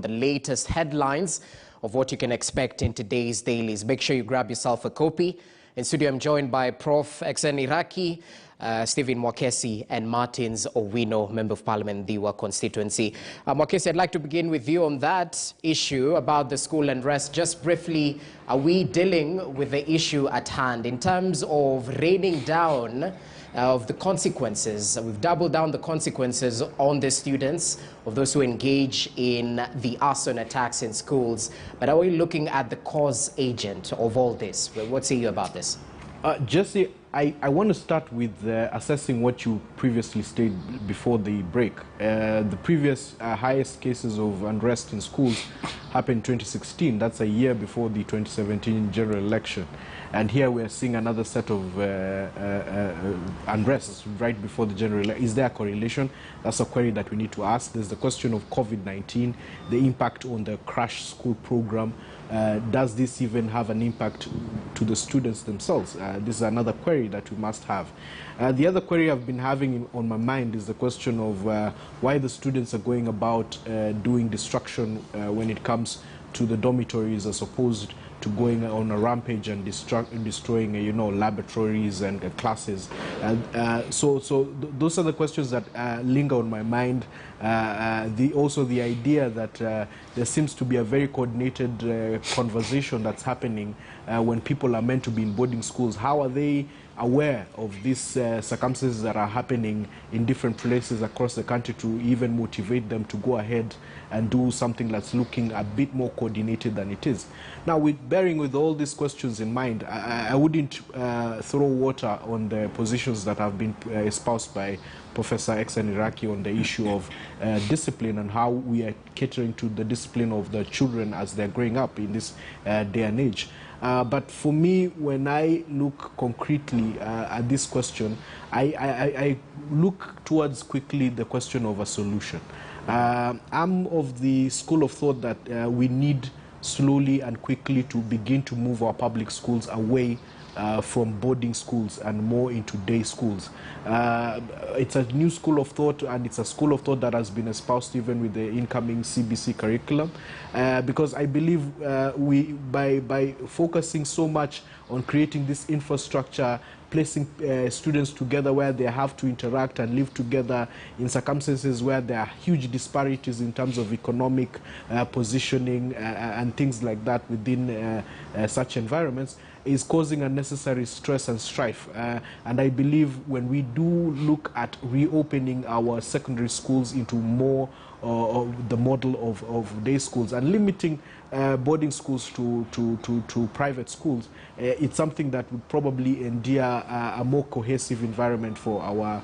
the latest headlines of what you can expect in today's dailies. Make sure you grab yourself a copy. In studio, I'm joined by Prof. XN Iraki, Stephen Mwakesi, and Martins Owino, Member of Parliament, Diwa constituency. Mwakesi, I'd like to begin with you on that issue about the school unrest. Just briefly, are we dealing with the issue at hand in terms of raining down of the consequences? We've doubled down the consequences on the students, of those who engage in the arson attacks in schools. But are we looking at the cause agent of all this? What say you about this? Jesse, I want to start with assessing what you previously stated before the break. The previous highest cases of unrest in schools happened in 2016. That's a year before the 2017 general election. And here we are seeing another set of unrest right before the general election. Is there a correlation? That's a query that we need to ask. There's the question of COVID-19, the impact on the crash school program. Does this even have an impact to the students themselves? This is another query that we must have. The other query I've been having on my mind is the question of why the students are going about doing destruction when it comes to the dormitories as opposed to going on a rampage and destroying, laboratories and classes. So those are the questions that linger on my mind. Also the idea that there seems to be a very coordinated conversation that's happening when people are meant to be in boarding schools. How are they aware of these circumstances that are happening in different places across the country to even motivate them to go ahead and do something that's looking a bit more coordinated than it is? Now, bearing with all these questions in mind, I wouldn't throw water on the positions that have been espoused by Professor XN Iraki on the issue of discipline and how we are catering to the discipline of the children as they're growing up in this day and age. But for me, when I look concretely at this question, I look towards quickly the question of a solution. I'm of the school of thought that we need slowly and quickly to begin to move our public schools away from boarding schools and more into day schools. It's a new school of thought, and it's a school of thought that has been espoused even with the incoming CBC curriculum, because I believe by focusing so much on creating this infrastructure, placing students together where they have to interact and live together in circumstances where there are huge disparities in terms of economic positioning and things like that within such environments, is causing unnecessary stress and strife. And I believe when we do look at reopening our secondary schools into more of the model of day schools and limiting boarding schools to private schools, it's something that would probably endear a more cohesive environment for our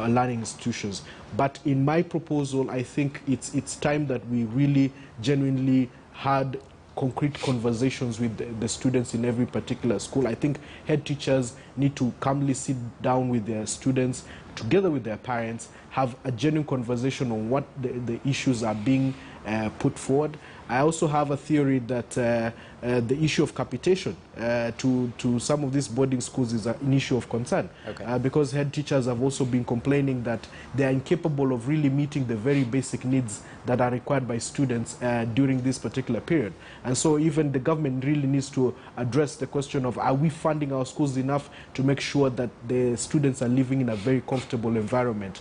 learning institutions. But in my proposal, I think it's time that we really genuinely had concrete conversations with the students in every particular school. I think head teachers need to calmly sit down with their students, together with their parents, have a genuine conversation on what the issues are being put forward. I also have a theory that the issue of capitation to some of these boarding schools is an issue of concern, because head teachers have also been complaining that they are incapable of really meeting the very basic needs that are required by students during this particular period. And so even the government really needs to address the question of, are we funding our schools enough to make sure that the students are living in a very comfortable environment,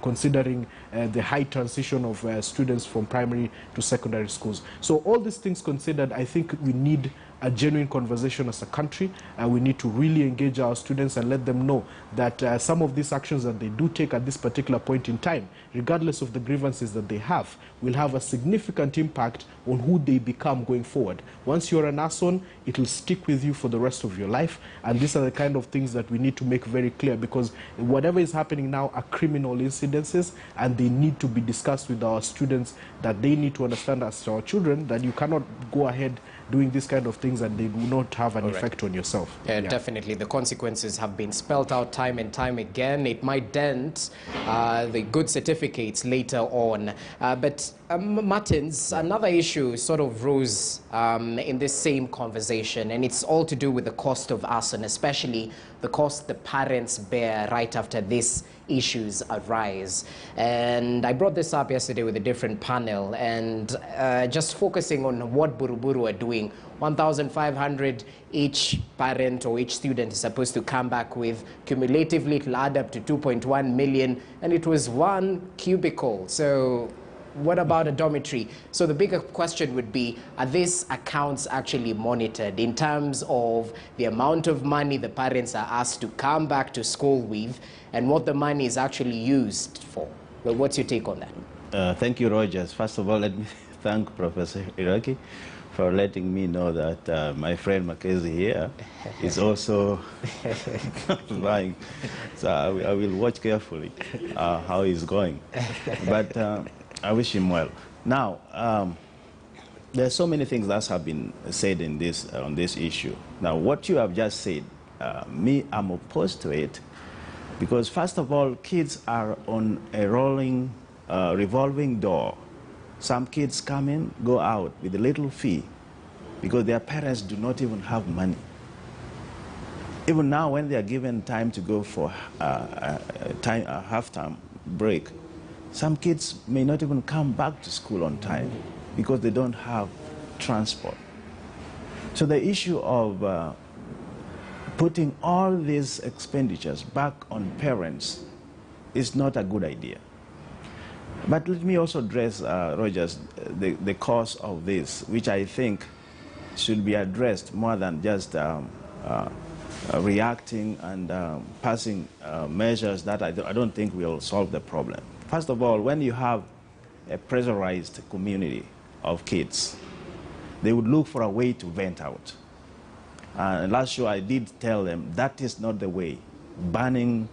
considering the high transition of students from primary to secondary schools. So all these things considered, I think we need a genuine conversation as a country. We need to really engage our students and let them know that some of these actions that they do take at this particular point in time, regardless of the grievances that they have, will have a significant impact on who they become going forward. Once you're an arson, it will stick with you for the rest of your life. And these are the kind of things that we need to make very clear, because whatever is happening now are criminal incidences, and they need to be discussed with our students, that they need to understand as our children that you cannot go ahead doing this kind of thing things and they do not have an effect on yourself. Yeah, definitely. The consequences have been spelled out time and time again. It might dent the good certificates later on. But Martins, another issue sort of rose in this same conversation, and it's all to do with the cost of arson, especially the cost the parents bear right after these issues arise. And I brought this up yesterday with a different panel, and just focusing on what Buruburu are doing. 1,500 each parent or each student is supposed to come back with. Cumulatively, it'll add up to 2.1 million, and it was one cubicle. So what about a dormitory? So the bigger question would be, are these accounts actually monitored in terms of the amount of money the parents are asked to come back to school with and what the money is actually used for? Well, what's your take on that? Thank you, Rogers. First of all, let me thank Professor Iraki for letting me know that my friend Mackenzie here is also lying. So I will watch carefully how he's going. But I wish him well. Now, there are so many things that have been said in this, on this issue. Now, what you have just said, I'm opposed to it, because first of all, kids are on a rolling, revolving door. Some kids come in, go out with a little fee because their parents do not even have money. Even now, when they are given time to go for a half-time break, some kids may not even come back to school on time because they don't have transport. So the issue of putting all these expenditures back on parents is not a good idea. But let me also address, Rogers, the cause of this, which I think should be addressed more than just reacting and passing measures that I don't think will solve the problem. First of all, when you have a pressurized community of kids, they would look for a way to vent out. And last show I did tell them that is not the way. Banning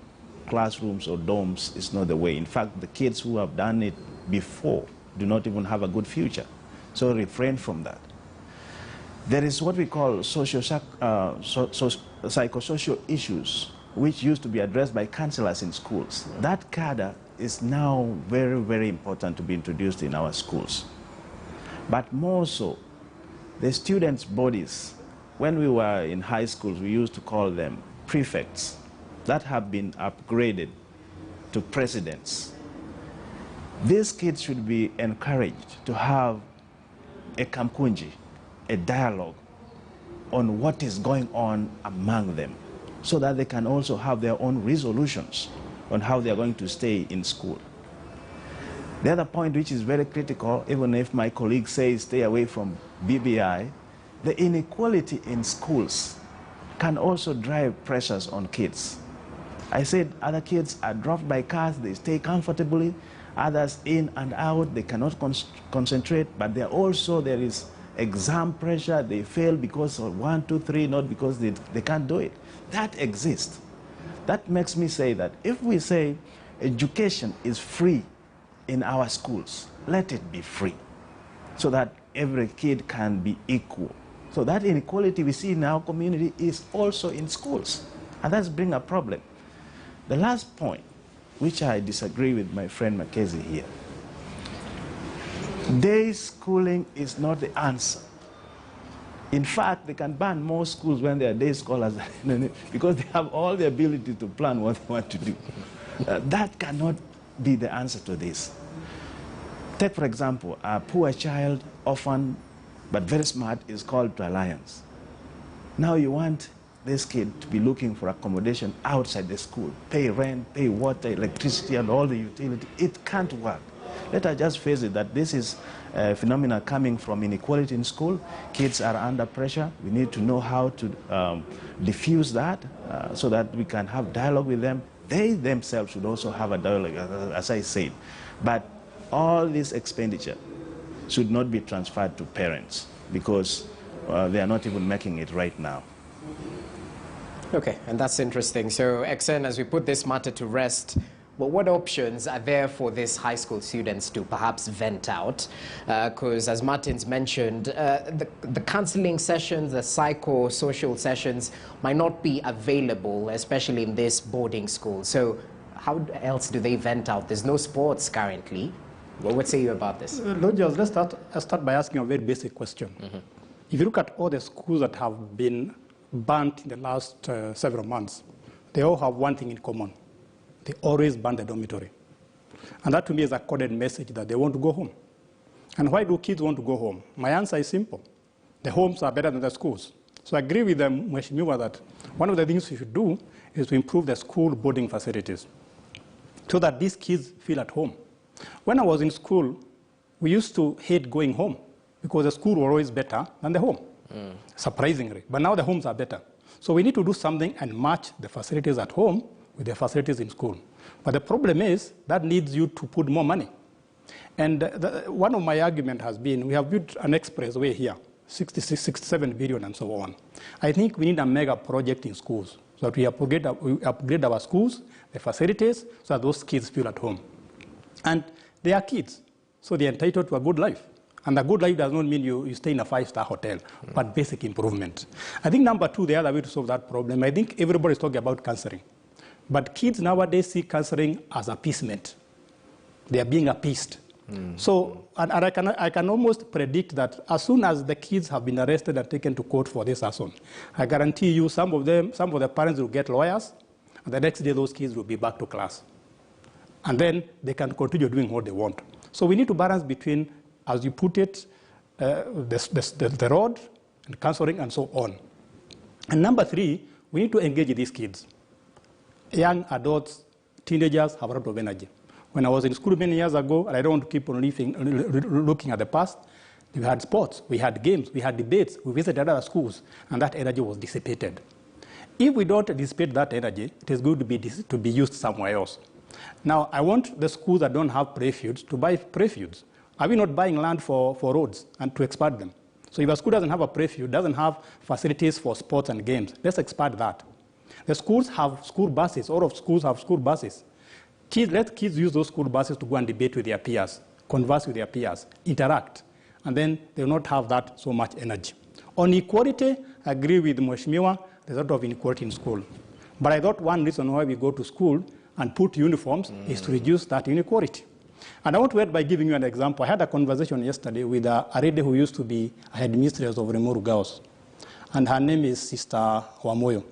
classrooms or dorms is not the way. In fact, the kids who have done it before do not even have a good future. So refrain from that. There is what we call psychosocial issues, which used to be addressed by counselors in schools. That cadre is now very, very important to be introduced in our schools. But more so, the students' bodies, when we were in high schools, we used to call them prefects, that have been upgraded to presidents. These kids should be encouraged to have a kamkunji, a dialogue on what is going on among them, so that they can also have their own resolutions on how they are going to stay in school. The other point, which is very critical, even if my colleague says stay away from BBI, the inequality in schools can also drive pressures on kids. I said other kids are dropped by cars, they stay comfortably, others in and out, they cannot concentrate, but there is exam pressure, they fail because of 1, 2, 3, not because they can't do it. That exists. That makes me say that if we say education is free in our schools, let it be free, so that every kid can be equal. So that inequality we see in our community is also in schools, and that's bring a problem. The last point, which I disagree with my friend Mackenzie here, day schooling is not the answer. In fact, they can ban more schools when they are day scholars because they have all the ability to plan what they want to do. That cannot be the answer to this. Take, for example, a poor child, orphan, but very smart, is called to alliance. Now you want this kid to be looking for accommodation outside the school, pay rent, pay water, electricity, and all the utility. It can't work. Let us just face it that this is a phenomenon coming from inequality in school. Kids are under pressure. We need to know how to diffuse that so that we can have dialogue with them. They themselves should also have a dialogue, as I said. But all this expenditure should not be transferred to parents because they are not even making it right now. Okay, and that's interesting. So, XN, as we put this matter to rest, But what options are there for these high school students to perhaps vent out? Because as Martin's mentioned, the counseling sessions, the psychosocial sessions might not be available, especially in this boarding school. So how else do they vent out? There's no sports currently. Well, what say you about this? Rogers, let's start by asking a very basic question. If you look at all the schools that have been burnt in the last several months, they all have one thing in common. They always burn the dormitory. And that to me is a coded message that they want to go home. And why do kids want to go home? My answer is simple. The homes are better than the schools. So I agree with them, Mheshimiwa, that one of the things we should do is to improve the school boarding facilities so that these kids feel at home. When I was in school, we used to hate going home because the school was always better than the home, surprisingly. But now the homes are better. So we need to do something and match the facilities at home with the facilities in school. But the problem is that needs you to put more money. And one of my arguments has been we have built an expressway here, 66, 67 billion and so on. I think we need a mega project in schools so that we upgrade our schools, the facilities, so that those kids feel at home. And they are kids, so they're entitled to a good life. And a good life does not mean you stay in a 5-star hotel, but basic improvement. I think number two, the other way to solve that problem, I think everybody is talking about counseling. But kids nowadays see counseling as appeasement. They are being appeased. So, and I can almost predict that as soon as the kids have been arrested and taken to court for this arson, I guarantee you some of the parents will get lawyers, and the next day those kids will be back to class. And then they can continue doing what they want. So we need to balance between, as you put it, the road and counseling and so on. And number three, we need to engage these kids. Young adults, teenagers have a lot of energy. When I was in school many years ago, and I don't want to keep on looking at the past, we had sports, we had games, we had debates, we visited other schools, and that energy was dissipated. If we don't dissipate that energy, it is going to be used somewhere else. Now, I want the schools that don't have prefields to buy prefields. Are we not buying land for roads and to expand them? So if a school doesn't have a prefield, doesn't have facilities for sports and games, let's expand that. The schools have school buses. All of schools have school buses. Let kids use those school buses to go and debate with their peers, converse with their peers, interact, and then they will not have that so much energy. On equality, I agree with Mheshimiwa, there's a lot of inequality in school. But I thought one reason why we go to school and put uniforms is to reduce that inequality. And I want to end by giving you an example. I had a conversation yesterday with a lady who used to be a headmistress of Remuru Girls, and her name is Sister Wamoyo.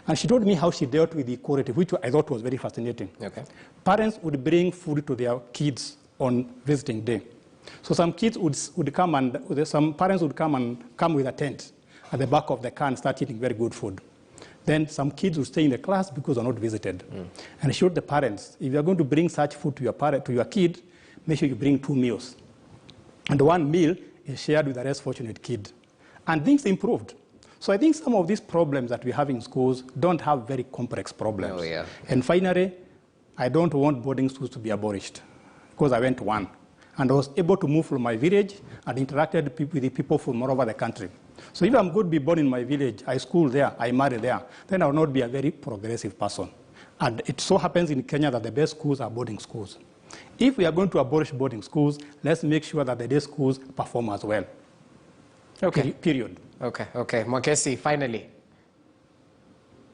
And she told me how she dealt with equality, which I thought was very fascinating. Okay. Parents would bring food to their kids on visiting day. So some kids would come and some parents would come with a tent at the back of the car and start eating very good food. Then some kids would stay in the class because they're not visited. And she showed the parents, if you're going to bring such food to your kid, make sure you bring 2 meals. And one meal is shared with the less fortunate kid. And things improved. So I think some of these problems that we have in schools don't have very complex problems. Oh, yeah. And finally, I don't want boarding schools to be abolished because I went to one. And I was able to move from my village and interacted with the people from all over the country. So if I'm going to be born in my village, I school there, I marry there, then I will not be a very progressive person. And it so happens in Kenya that the best schools are boarding schools. If we are going to abolish boarding schools, let's make sure that the day schools perform as well. Okay. Period. Okay. Mwakesi, finally.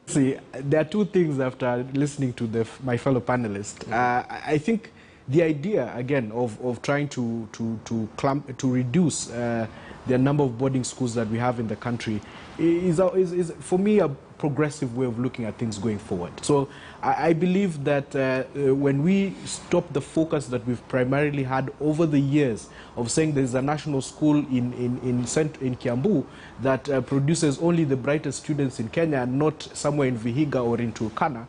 See, there are two things after listening to my fellow panelists. I think the idea, again, of trying to reduce the number of boarding schools that we have in the country is for me, a progressive way of looking at things going forward. So I believe that when we stop the focus that we've primarily had over the years of saying there's a national school in Kiambu that produces only the brightest students in Kenya and not somewhere in Vihiga or in Turkana,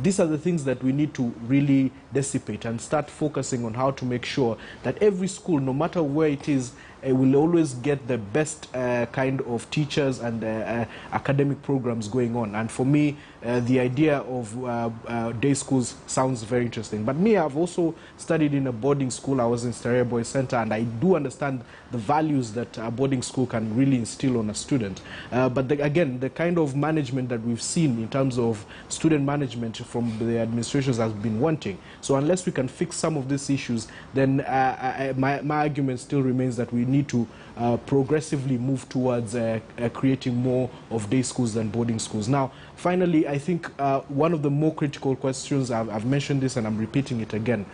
these are the things that we need to really dissipate and start focusing on how to make sure that every school, no matter where it is, will always get the best kind of teachers and academic programs going on. And for me, the idea of day schools sounds very interesting. But me, I've also studied in a boarding school. I was in Starehe Boys Center, and I do understand the values that a boarding school can really instill on a student. But again, the kind of management that we've seen in terms of student management from the administrations has been wanting. So unless we can fix some of these issues, then my argument still remains that we need to progressively move towards creating more of day schools than boarding schools. Now, finally, I think one of the more critical questions, I've mentioned this and I'm repeating it again,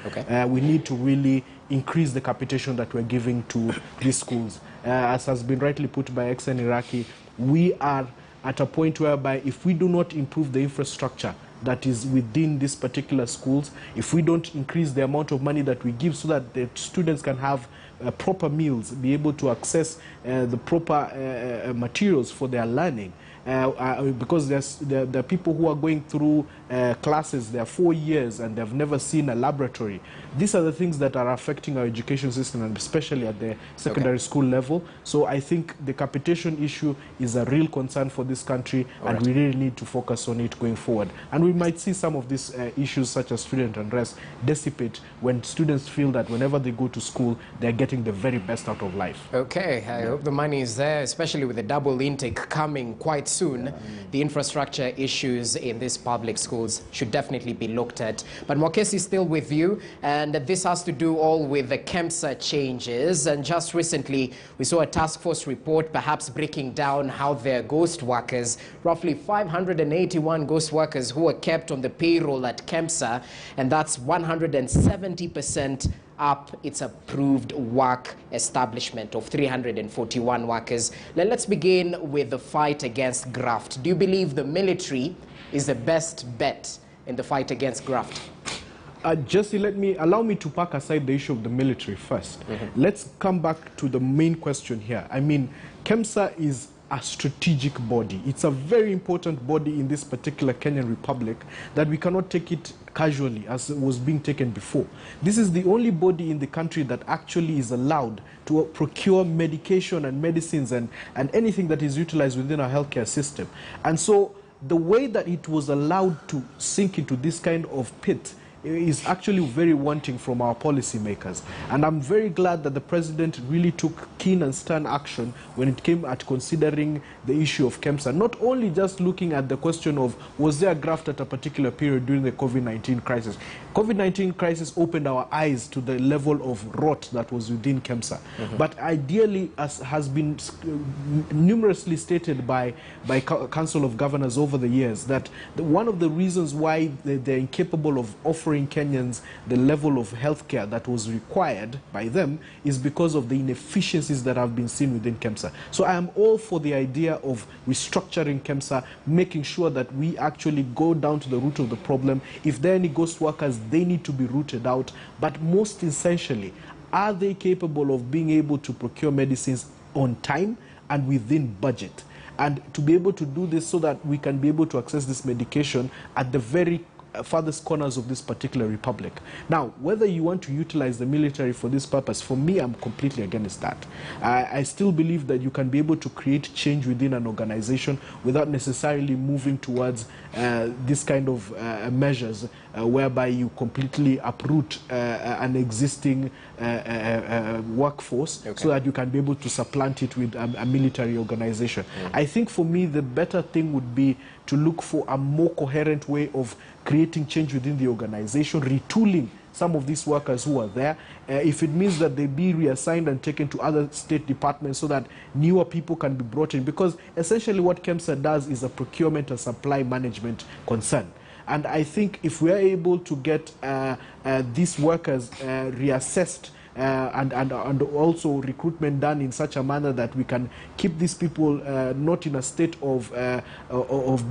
we need to really increase the capitation that we're giving to these schools. As has been rightly put by XN Iraqi, we are at a point whereby if we do not improve the infrastructure that is within these particular schools, if we don't increase the amount of money that we give so that the students can have proper meals, be able to access the proper materials for their learning, because there are people who are going through classes, they're 4 years and they've never seen a laboratory. These are the things that are affecting our education system, and especially at the secondary school level. So I think the capitation issue is a real concern for this country, and we really need to focus on it going forward. And we might see some of these issues such as student unrest dissipate when students feel that whenever they go to school, they're getting the very best out of life. Okay, I hope the money is there, especially with the double intake coming quite soon. The infrastructure issues in these public schools should definitely be looked at. But Mwakesi is still with you, and this has to do all with the KEMSA changes. And just recently, we saw a task force report perhaps breaking down how their ghost workers, roughly 581 ghost workers who were kept on the payroll at KEMSA, and that's 170% up its approved work establishment of 341 workers. Now let's begin with the fight against graft. Do you believe the military is the best bet in the fight against graft? Jesse, allow me to park aside the issue of the military first. Let's come back to the main question here. I mean, KEMSA is a strategic body. It's a very important body in this particular Kenyan Republic that we cannot take it casually as it was being taken before. This is the only body in the country that actually is allowed to procure medication and medicines and anything that is utilized within our healthcare system. And so the way that it was allowed to sink into this kind of pit is actually very wanting from our policymakers. And I'm very glad that the president really took keen and stern action when it came at considering the issue of KEMSA, not only just looking at the question of was there a graft at a particular period during the COVID-19 crisis. COVID-19 crisis opened our eyes to the level of rot that was within KEMSA. But ideally, as has been numerously stated by Council of Governors over the years, that one of the reasons why they're incapable of offering Kenyans the level of healthcare that was required by them is because of the inefficiencies that have been seen within KEMSA. So I am all for the idea of restructuring KEMSA, making sure that we actually go down to the root of the problem. If there are any ghost workers, they need to be rooted out. But most essentially, are they capable of being able to procure medicines on time and within budget? And to be able to do this so that we can be able to access this medication at the very farthest corners of this particular republic. Now, whether you want to utilize the military for this purpose, for me, I'm completely against that. I still believe that you can be able to create change within an organization without necessarily moving towards this kind of measures whereby you completely uproot an existing workforce so that you can be able to supplant it with a military organization. I think for me, the better thing would be to look for a more coherent way of creating change within the organization, retooling some of these workers who are there. If it means that they be reassigned and taken to other state departments so that newer people can be brought in, because essentially what KEMSA does is a procurement and supply management concern. And I think if we are able to get these workers reassessed and also recruitment done in such a manner that we can keep these people not in a state of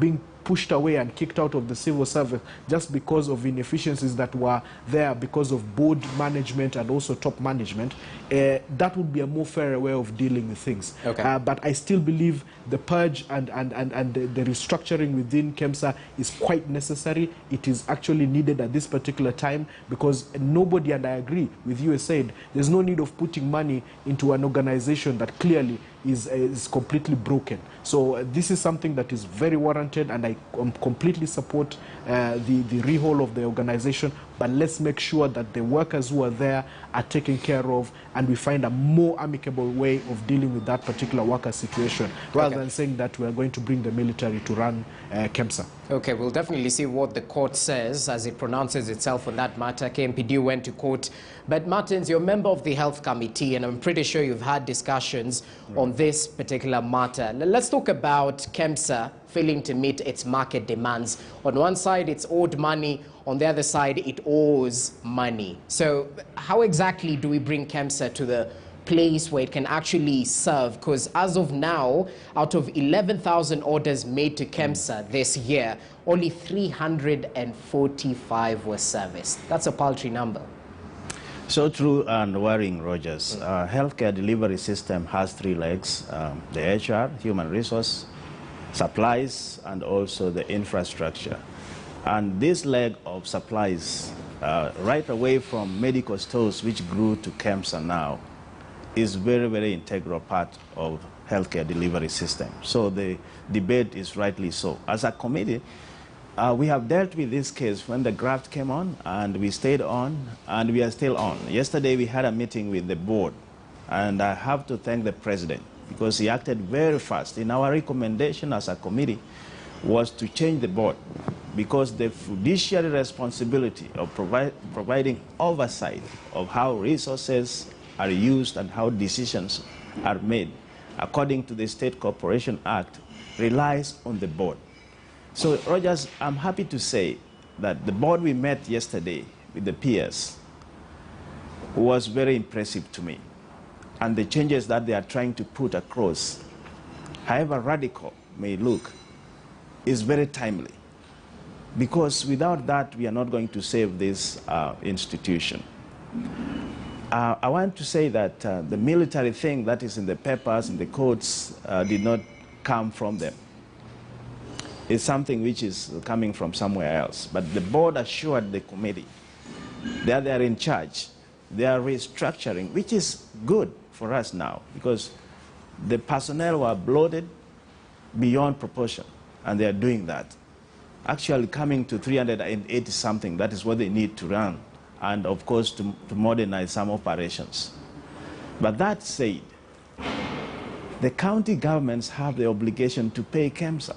being pushed away and kicked out of the civil service just because of inefficiencies that were there because of board management and also top management, that would be a more fair way of dealing with things. Okay. But I still believe the purge and the restructuring within KEMSA is quite necessary. It is actually needed at this particular time because nobody, and I agree with you, said there's no need of putting money into an organization that clearly is completely broken. So this is something that is very warranted, and I completely support the rehaul of the organization. But let's make sure that the workers who are there are taken care of, and we find a more amicable way of dealing with that particular worker situation, rather than saying that we are going to bring the military to run KEMSA. Okay, we'll definitely see what the court says as it pronounces itself on that matter. KMPD went to court. But Martins, you're a member of the Health Committee, and I'm pretty sure you've had discussions on this particular matter. Let's talk about KEMSA failing to meet its market demands. On one side, it's owed money. On the other side, it owes money. So how exactly do we bring KEMSA to the place where it can actually serve? Because as of now, out of 11,000 orders made to KEMSA this year, only 345 were serviced. That's a paltry number. So true and worrying, Rogers. Healthcare delivery system has three legs: the HR, human resource, supplies, and also the infrastructure. And this leg of supplies, right away from medical stores, which grew to KEMSA now, is very, very integral part of healthcare delivery system. So the debate is rightly so. As a committee, we have dealt with this case when the graft came on, and we stayed on, and we are still on. Yesterday we had a meeting with the board, and I have to thank the president because he acted very fast. In our recommendation as a committee was to change the board, because the fiduciary responsibility of providing oversight of how resources are used and how decisions are made according to the State Corporation Act relies on the board. So, Rogers, I'm happy to say that the board we met yesterday with the peers was very impressive to me. And the changes that they are trying to put across, however radical may look, is very timely. Because without that, we are not going to save this institution. I want to say that the military thing that is in the papers, in the courts, did not come from them. It's something which is coming from somewhere else. But the board assured the committee that they are in charge. They are restructuring, which is good for us now, because the personnel were bloated beyond proportion, and they are doing that. Actually coming to 380 something, that is what they need to run, and of course to modernize some operations. But that said, the county governments have the obligation to pay KEMSA.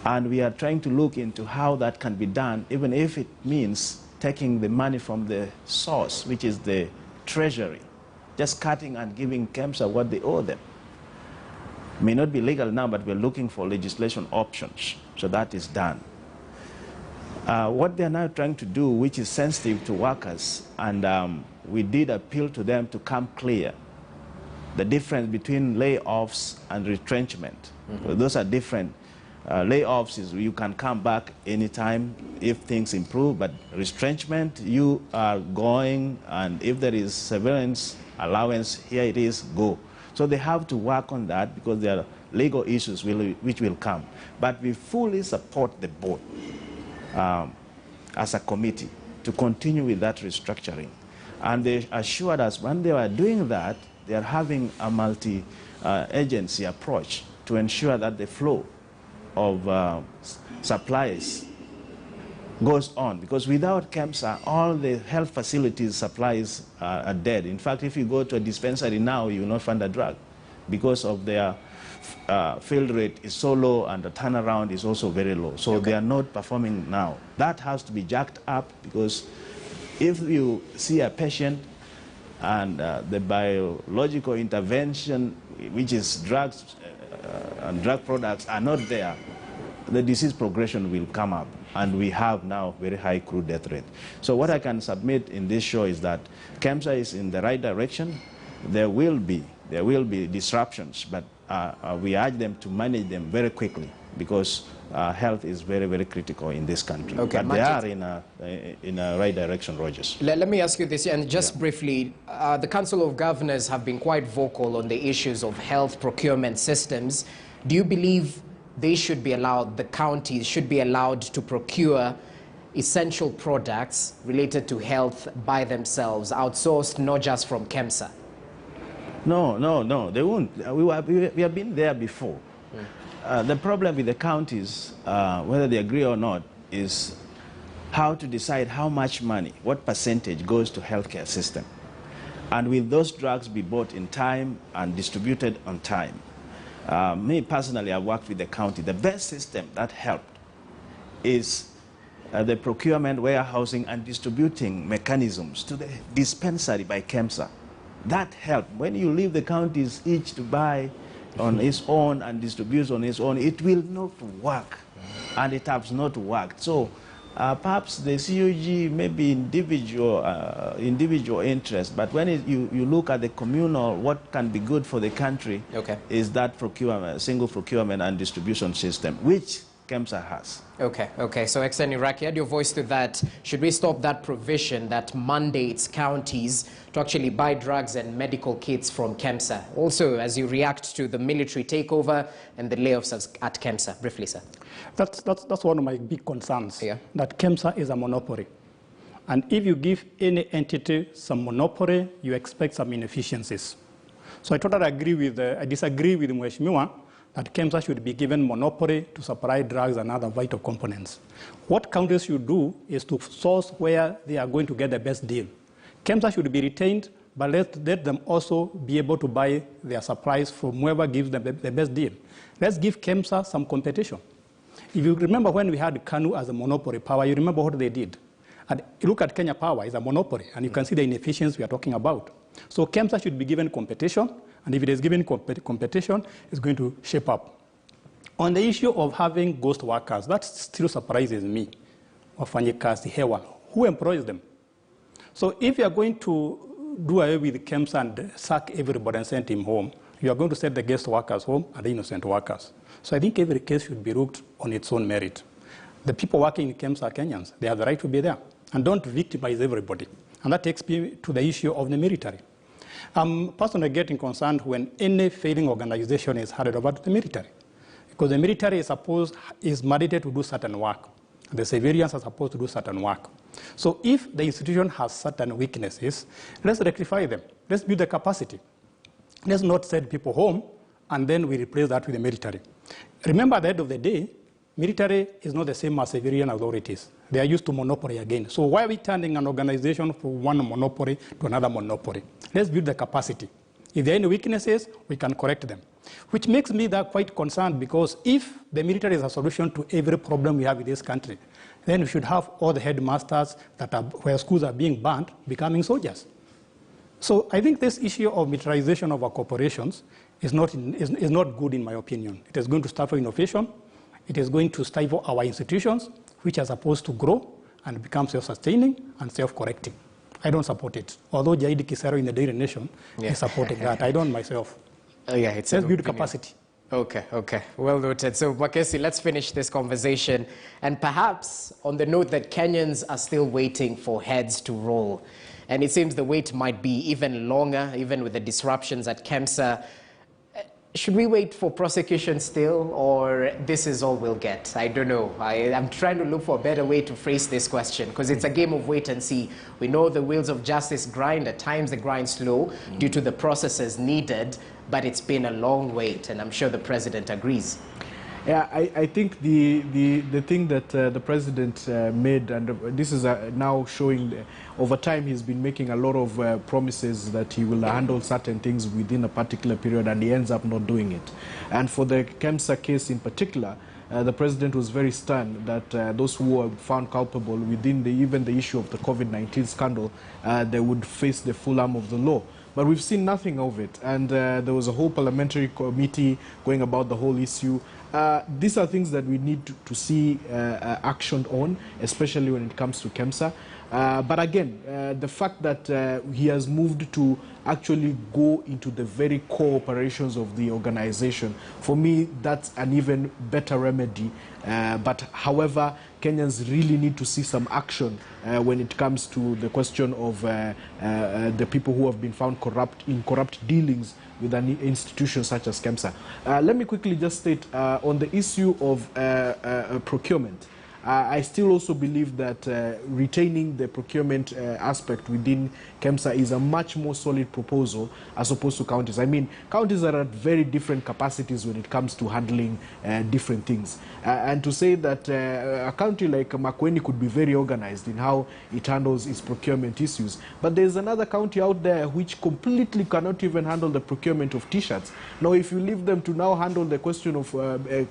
And we are trying to look into how that can be done, even if it means taking the money from the source, which is the treasury, just cutting and giving KEMSA what they owe them. May not be legal now, but we're looking for legislation options, so that is done. What they're now trying to do, which is sensitive to workers, and we did appeal to them to come clear, the difference between layoffs and retrenchment. So those are different. Layoffs is you can come back anytime if things improve, but retrenchment, you are going, and if there is severance allowance, here it is, go. So they have to work on that because there are legal issues which will come. But we fully support the board as a committee to continue with that restructuring. And they assured us when they were doing that, they are having a multi-agency approach to ensure that the flow of supplies goes on, because without KEMSA, all the health facilities supplies are dead. In fact, if you go to a dispensary now, you will not find a drug because of their fill rate is so low and the turnaround is also very low. So they are not performing now. That has to be jacked up, because if you see a patient and the biological intervention, which is drugs and drug products, are not there, the disease progression will come up. And we have now very high crude death rate. So what I can submit in this show is that KEMSA is in the right direction. There will be disruptions, but we urge them to manage them very quickly, because health is very, very critical in this country. Okay, but they are in a right direction, Rogers. Let me ask you this, and just briefly, the Council of Governors have been quite vocal on the issues of health procurement systems. Do you believe they should be allowed, the counties should be allowed to procure essential products related to health by themselves, outsourced, not just from KEMSA? No, they won't. We have been there before. The problem with the counties, whether they agree or not, is how to decide how much money, what percentage goes to healthcare system. And will those drugs be bought in time and distributed on time? Me personally, I've worked with the county. The best system that helped is the procurement, warehousing, and distributing mechanisms to the dispensary by KEMSA. That helped. When you leave the counties each to buy on its own and distribute on its own, it will not work, and it has not worked. So perhaps the CUG may be individual interest, but when you look at the communal, what can be good for the country is that procurement, single procurement and distribution system, which KEMSA has. Okay. So, Exen Iraqi, add your voice to that. Should we stop that provision that mandates counties to actually buy drugs and medical kits from KEMSA? Also, as you react to the military takeover and the layoffs at KEMSA, briefly, sir. That's one of my big concerns, that KEMSA is a monopoly. And if you give any entity some monopoly, you expect some inefficiencies. So I totally agree with, I disagree with Mheshimiwa that KEMSA should be given monopoly to supply drugs and other vital components. What counties should do is to source where they are going to get the best deal. KEMSA should be retained, but let them also be able to buy their supplies from whoever gives them the best deal. Let's give KEMSA some competition. If you remember when we had KANU as a monopoly power, you remember what they did. And look at Kenya Power, it's a monopoly, and you can see the inefficiencies we are talking about. So KEMSA should be given competition, and if it is given competition, it's going to shape up. On the issue of having ghost workers, that still surprises me. Wafanyikazi hewa, who employs them? So if you are going to do away with KEMSA and sack everybody and send him home, you are going to send the guest workers home and the innocent workers. So I think every case should be looked on its own merit. The people working in KEMSA are Kenyans. They have the right to be there. And don't victimize everybody. And that takes me to the issue of the military. I'm personally getting concerned when any failing organization is handed over to the military. Because the military is mandated to do certain work. The civilians are supposed to do certain work. So if the institution has certain weaknesses, let's rectify them. Let's build the capacity. Let's not send people home and then we replace that with the military. Remember, at the end of the day, military is not the same as civilian authorities. They are used to monopoly again. So why are we turning an organization from one monopoly to another monopoly? Let's build the capacity. If there are any weaknesses, we can correct them. Which makes me quite concerned, because if the military is a solution to every problem we have in this country, then we should have all the headmasters where schools are being banned becoming soldiers. So I think this issue of militarization of our corporations is not good in my opinion. It is going to stifle innovation. It is going to stifle our institutions, which are supposed to grow and become self-sustaining and self-correcting. I don't support it. Although Jaidi Kisero in the Daily Nation is supporting that. I don't myself. Let's build capacity. Okay. Well noted. So, Makesi, let's finish this conversation. And perhaps on the note that Kenyans are still waiting for heads to roll. And it seems the wait might be even longer, even with the disruptions at KEMSA. Should we wait for prosecution still, or this is all we'll get? I don't know. I'm trying to look for a better way to phrase this question, because it's a game of wait and see. We know the wheels of justice grind. At times they grind slow due to the processes needed, but it's been a long wait, and I'm sure the president agrees. Yeah, I think the thing that the president made, and this is now showing, over time he's been making a lot of promises that he will handle certain things within a particular period, and he ends up not doing it. And for the KEMSA case in particular, the president was very stern that those who were found culpable within even the issue of the COVID-19 scandal, they would face the full arm of the law. But we've seen nothing of it, and there was a whole parliamentary committee going about the whole issue. These are things that we need to see action on, especially when it comes to KEMSA. But again, the fact that he has moved to actually go into the very core operations of the organization, for me, that's an even better remedy. But however, Kenyans really need to see some action when it comes to the question of the people who have been found in corrupt dealings with an institution such as KEMSA. Let me quickly just state on the issue of procurement. I still also believe that retaining the procurement aspect within KEMSA is a much more solid proposal as opposed to counties. I mean, counties are at very different capacities when it comes to handling different things. And to say that a county like Makueni could be very organized in how it handles its procurement issues, but there's another county out there which completely cannot even handle the procurement of T-shirts. Now, if you leave them to now handle the question of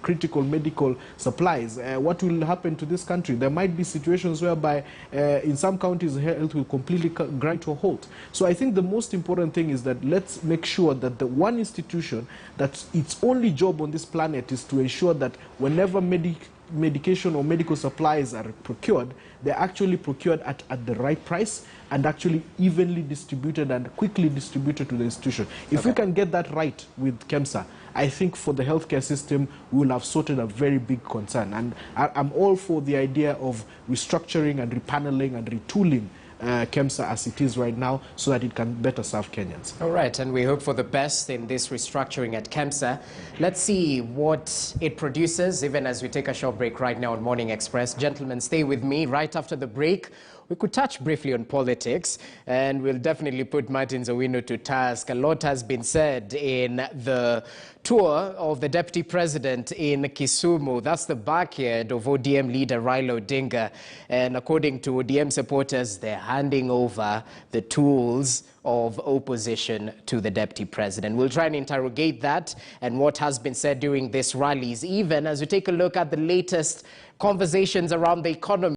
critical medical supplies, what will happen to this country? There might be situations whereby in some countries health will completely grind to a halt. So I think the most important thing is that let's make sure that the one institution that its only job on this planet is to ensure that whenever medication or medical supplies are procured, they're actually procured at the right price and actually evenly distributed and quickly distributed to the institution. If we can get that right with KEMSA, I think for the healthcare system, we will have sorted a very big concern. And I'm all for the idea of restructuring and repaneling and retooling KEMSA as it is right now so that it can better serve Kenyans. All right, and we hope for the best in this restructuring at KEMSA. Let's see what it produces, even as we take a short break right now on Morning Express. Gentlemen, stay with me. Right after the break, we could touch briefly on politics, and we'll definitely put Martin Owino to task. A lot has been said in the tour of the Deputy President in Kisumu. That's the backyard of ODM leader Raila Odinga. And according to ODM supporters, they're handing over the tools of opposition to the Deputy President. We'll try and interrogate that and what has been said during these rallies, even as we take a look at the latest conversations around the economy.